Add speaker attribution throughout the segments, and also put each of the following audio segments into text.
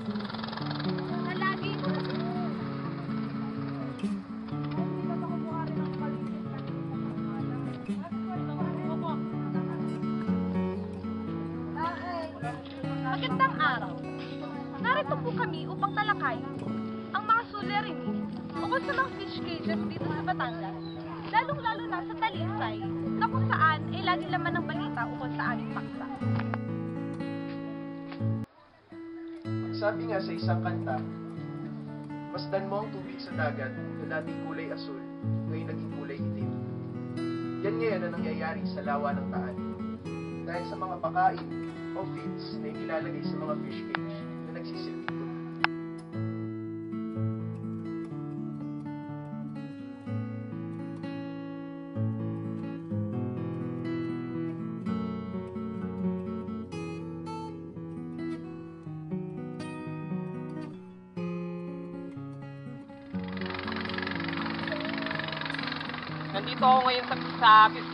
Speaker 1: Na lagi ko Magandang araw. Narito po kami upang talakay ang mga suliranin ukol sa mga fish cages dito sa Batangas, lalong-lalo na sa Talisay, na kung saan ay laging laman ng balita ukol sa aming paksa.
Speaker 2: Sabi nga sa isang kanta, masdan mo ang tubig sa dagat na dating kulay asul, ngayon naging kulay itim. Yan ngayon ang nangyayari sa lawa ng Taan. Dahil sa mga pakain o feeds na inilalagay sa mga fish cage na nagsisilbi doon.
Speaker 3: Nandito ako ngayon sa fish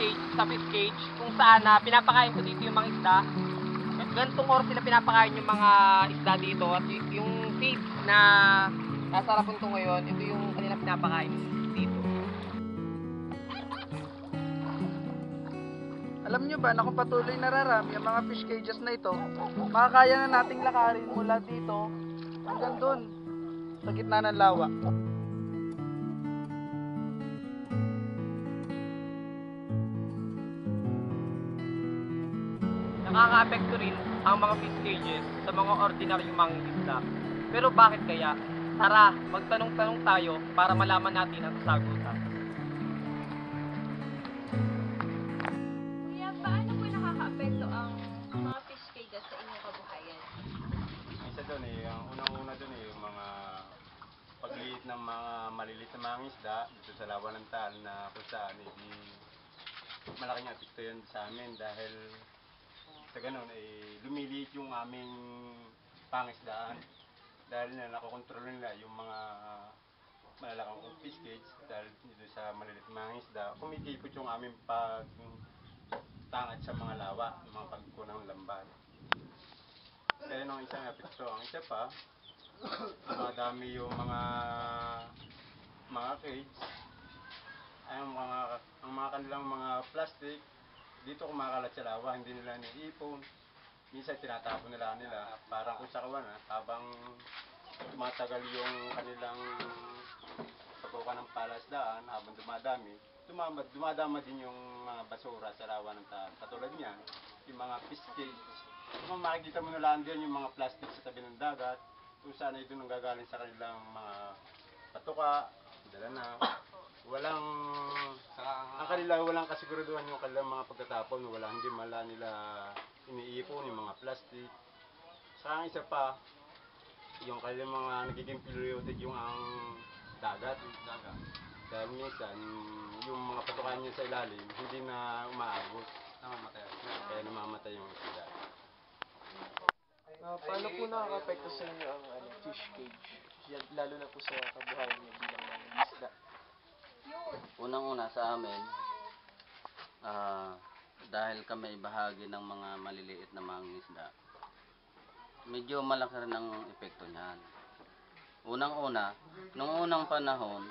Speaker 3: cage kung saan pinapakain ko dito yung mga isda. Ganitong oras sila pinapakain yung mga isda dito at yung feed na nasa harapon ko ngayon, ito yung kanila pinapakain dito.
Speaker 4: Alam nyo ba na kung patuloy nararami ang mga fish cages na ito, makakaya na nating lakarin mula dito hanggang doon sa gitna ng lawa.
Speaker 3: Nakaka-apekto rin ang mga fish cages sa mga ordinaryong mga isda. Pero bakit kaya? Tara, magtanong-tanong tayo para malaman natin ang sagutan.
Speaker 1: Kuya, paano po nakaka-apekto ang mga fish cages sa inyong kabuhayan?
Speaker 5: Isa doon ang unang-una doon yung mga pagliit ng mga maliliit na mga isda dito sa lawa ng Taal na kung saan malaking apekto yun sa amin dahil sa ganun lumiliit yung aming pangisdaan dahil na nakokontrol nila yung mga malalakang fish cage dahil dito sa maliliit na mga isda kumikipot yung aming pagtangat sa mga lawa, mga pagkunang lambat. Kaya nung isang apekto, ang isa pa, madami yung mga cage, ay ang mga kanilang mga plastic, dito kumakalat sa lawa, hindi nila niipon. Minsan tinatapon nila parang kung sa kawan habang tumatagal yung kanilang pagkukuha ng palasdaan, habang dumadama din yung mga basura sa lawa ng Taal. Katulad niyan, yung mga fish cage. Kung makikita mo na lang din yung mga plastic sa tabi ng dagat, kung saan ay doon nanggagaling sa kanilang mga patuka, dala na. Ang kanila walang kasiguraduhan yung kanilang mga pagtatapon, hindi mala nila iniipon yung mga plastic. Saka isa pa, yung kanilang mga nagiging polluted yung ang dagat. Dahil minsan, yung mga patukan niya sa ilalim, hindi na umaabot. Kaya namamatay yung isda.
Speaker 2: Paano po nakaka-apekto sa inyo ang fish cage? Lalo na po sa kabuhayan niyo bilang mga isda.
Speaker 6: Unang-una sa amin, dahil kami bahagi ng mga maliliit na mga isda, medyo malaki rin ang epekto niyan. Unang-una, nung unang panahon,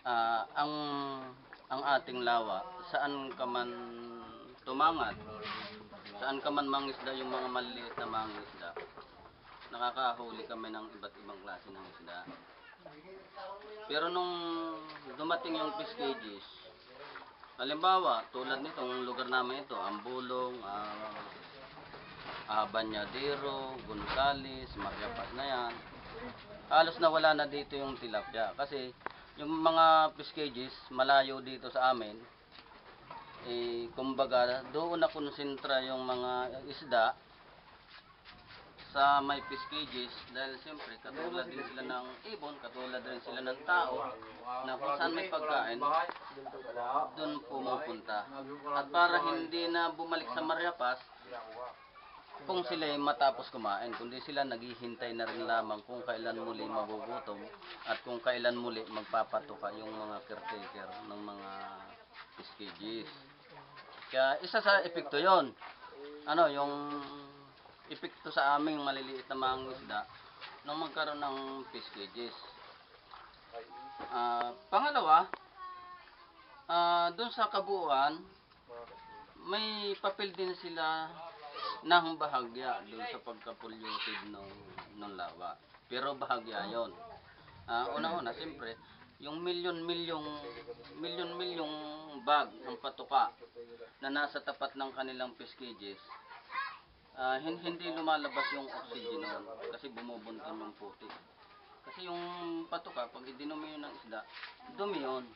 Speaker 6: ang ating lawa, saan ka man tumangat, saan ka man mangisda yung mga maliliit na mga isda, nakakahuli kami ng iba't ibang klase ng isda. Pero nung dumating yung fish cages, halimbawa, tulad nitong lugar namin ito, Ambulong, Banyadero, Gonzales, Mariapas na yan, halos nawala na dito yung tilapia. Kasi yung mga fish cages, malayo dito sa amin, kumbaga, doon na konsentra yung mga isda sa may fish cages dahil siyempre katulad din sila ng ibon, katulad din sila ng tao na kung saan may pagkain doon pumupunta. At para hindi na bumalik sa Mariapas kung sila ay matapos kumain, kundi sila naghihintay na rin lamang kung kailan muli magugutom at kung kailan muli magpapatuka yung mga caretaker ng mga fish cages. Kaya isa sa epekto yon, yung epekto sa aming maliliit na mga isda, nung magkaroon ng fish cages. Pangalawa, doon sa kabuuan, may papel din sila ng bahagya doon sa pagka-polluted ng lawa. Pero bahagya yon. Una-una, siyempre, yung milyon-milyong bag ng patuka na nasa tapat ng kanilang fish cages, hindi lumalabas yung oxygen nun kasi bumubunton yung putik. Kasi yung patuka, pag idinumi yun ng isda, dumi yun.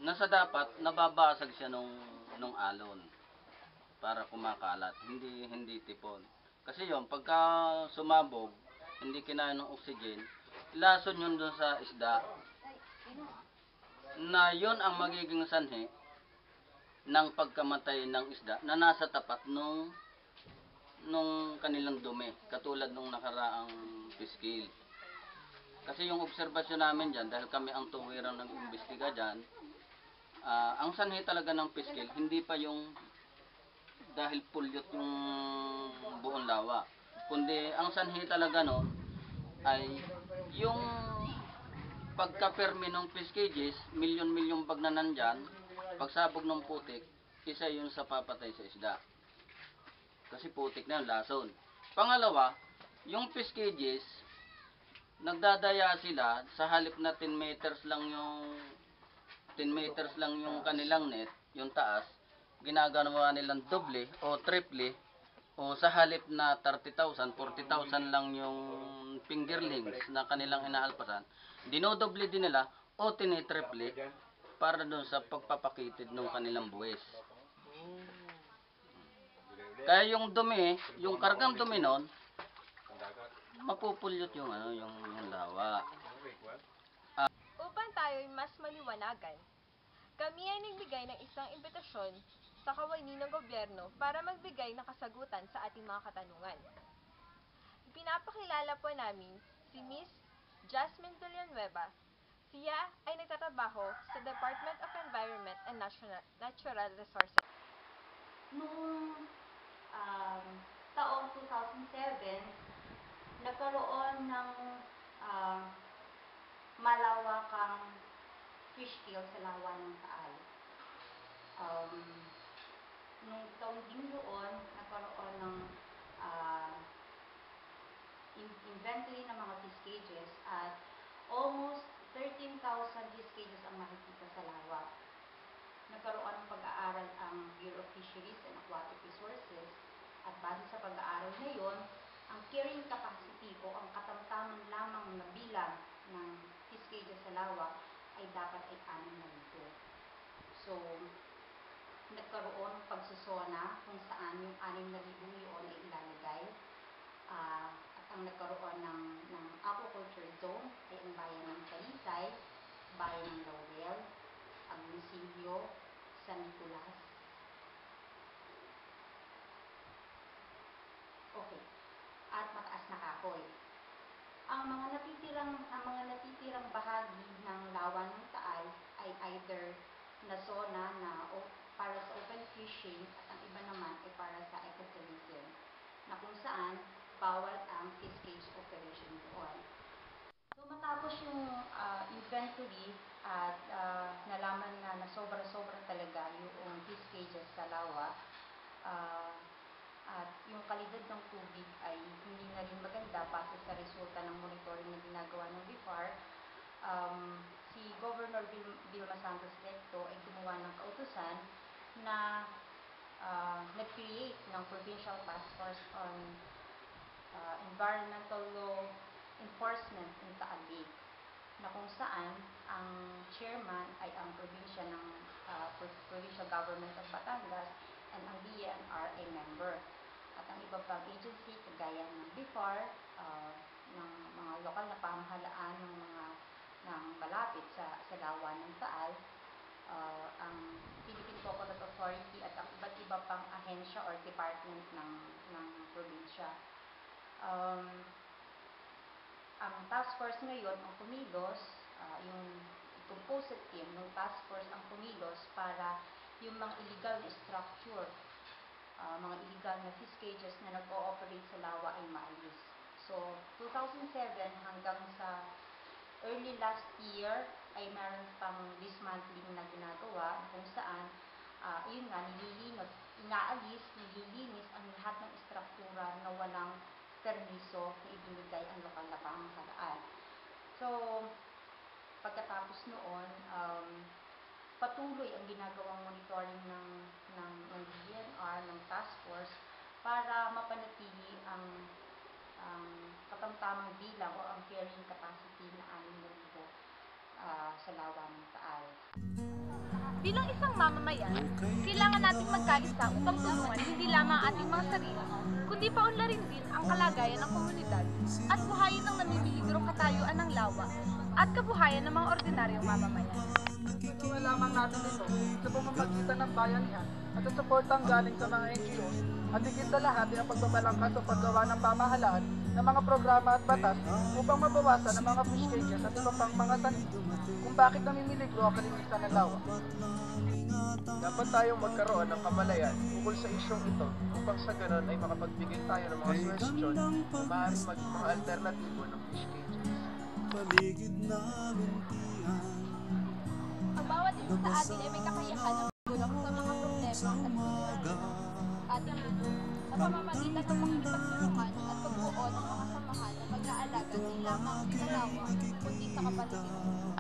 Speaker 6: Nasa dapat, nababasag siya nung alon para kumakalat, hindi tipon. Kasi yun, pagka sumabog, hindi kinaya ng oxygen, lason yun dun sa isda, na yun ang magiging sanhi ng pagkamatay ng isda na nasa tapat nung kanilang dumi, katulad nung nakaraang fish kill. Kasi yung obserbasyon namin dyan, dahil kami ang tuwirang nag-imbestiga dyan, ang sanhi talaga ng fish kill, hindi pa yung dahil pulyot yung buong lawa. Kundi ang sanhi talaga nun ay yung pagka-permi ng fish cages, milyon-milyong bag na nandyan, pagsabog ng putik, isa yun sa papatay sa isda. Kasi putik na yun, lason. Pangalawa, yung fish cages, nagdadaya sila sa halip na 10 meters lang yung kanilang net, yung taas, ginagawa nilang doble o triple, o sa halip na 30,000, 40,000 lang yung fingerlings na kanilang inaalpasan, dinodoble din nila o tinitriple para doon sa pagpapakitid ng kanilang buwis. Kaya yung dumi, yung kargang dumi nun, mapupulyot yung lawa.
Speaker 1: Upang tayo'y mas maliwanagan, kami ay nagbigay ng isang imbitasyon sa kawani ng gobyerno para magbigay ng kasagutan sa ating mga katanungan. Pinapakilala po namin si Miss Jasmine Villanueva. Siya ay nagtatrabaho sa Department of Environment and Natural Resources.
Speaker 7: Noong taong 2007, nagkaroon ng malawakang fish kill sa lawa ng Taal. Nung taong din doon, nagkaroon ng inventory ng mga fish cages at almost 13,000 fish cages ang makikita sa lawa. Nagkaroon ng pag-aaral ang Bureau of Fisheries and Aquatic Resources at base sa pag-aaral na yon, ang carrying capacity o ang katamtaman lamang na bilang ng fish cages sa lawa ay dapat ay 6,000. So, nagkaroon ng pagsusona kung saan yung 6,000 yun ay ilalagay. At ang nagkaroon ng aquaculture zone ay ang bayan ng Talisay, bayan ng Laurel, Agoncillo, San Nicolas. Okay. At Mataas na Kahoy. Ang mga natitirang bahagi ng lawa ng Taal ay either na zona para sa open fishing at ang iba naman ay para sa ecotourism, na kung saan bawal ang fish cage operation doon. So matapos yung inventory at nalaman na sobra-sobra talaga yung fish cages sa lawa, at yung kalidad ng tubig ay hindi na rin maganda base sa resulta ng monitoring na ginagawa ng BIFAR, si Governor Vilma Santos Recto ay gumawa ng kautusan na nag-create ng Provincial Task Force on Environmental Law Enforcement in Taal Lake, na kung saan ang chairman ay ang probinsya ng Provincial Government of Batangas and ang DENR ay member. At ang iba pang agency kagaya ng BIFAR, ng mga lokal na pamahalaan ng malapit sa lawa ng Taal, ang Philippine Coconut Authority at ang iba't iba pang ahensya or department ng probinsya. Ang task force ngayon ang kumilos, yung composite team ng task force ang kumilos para yung mga illegal na structure, mga illegal na fish cages na nag-ooperate sa lawa ay maalis. So, 2007 2007 hanggang sa early last year ay meron pang dismantling na ginagawa kung saan yun nga, inaalis, nililinis ang lahat ng istruktura na walang permiso na ibinigay ang lokal na pamahalaan. So, pagkatapos noon, patuloy ang ginagawang monitoring ng DNR, ng task force, para mapanatili ang katamtamang bilang o ang carrying capacity na 6,000 sa lawa ng Taal.
Speaker 1: Bilang isang mamamayan, kailangan nating magkaisa upang tulungan hindi lamang ang ating mga sarili, kundi paunlarin din ang kalagayan ng komunidad at buhayin ng namimiligrong katayuan ng lawa at kabuhayan ng mga ordinaryong mamamayan.
Speaker 4: Tulungan lamang natin ito sa pamamagitan ng bayanihan at sa suportang galing sa mga NGOs at higit sa lahat ay ang pagbabalangkas o paggawa ng pamahalaan ng mga programa at batas upang mabawasan ang mga fish cages at iba pang mga tanim kung bakit namimiligro ang kalinisan ng lawa.
Speaker 2: Dapat tayong magkaroon ng kamalayan ukol sa isyong ito upang sa ganon ay makapagbigay tayo ng mga suwestyon na maaaring maging mga alternatibo ng fish cages.
Speaker 1: Ang bawat isa sa atin ay may kakayahan na magulong sa mga problema at suliranin ating mundo sa pamamagitan ng pakikipagtulungan at pagbuo ng mga samahan na mag-aalaga hindi lamang sa lawa, kundi sa kapaligiran.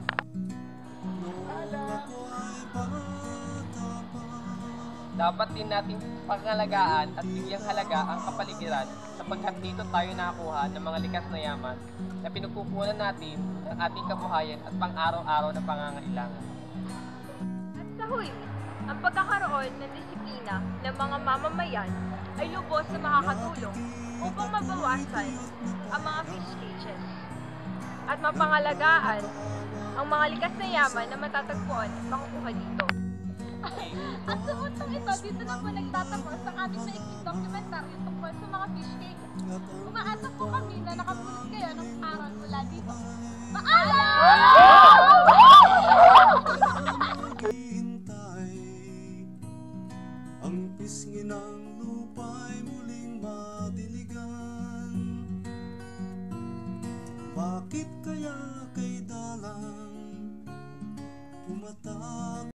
Speaker 3: Dapat din nating pangalagaan at bigyang halaga ang kapaligiran sapagkat dito tayo nakakuha ng mga likas na yaman na pinagkukunan natin ng ating kabuhayan at pang-araw-araw na pangangailangan.
Speaker 1: At sa huli, ang pagkakaroon ng disiplina ng mga mamamayan ay lubos na makakatulong upang mabawasan ang mga fish cages at mapangalagaan ang mga likas na yaman na matatagpuan at makukuha dito. At sa puntong ito, dito na po nagtatapos ang ating maikling dokumentaryo tungkol sa mga fish cages. Umaasa po kami na nakapulot kayo ng aral mula dito. Paalam!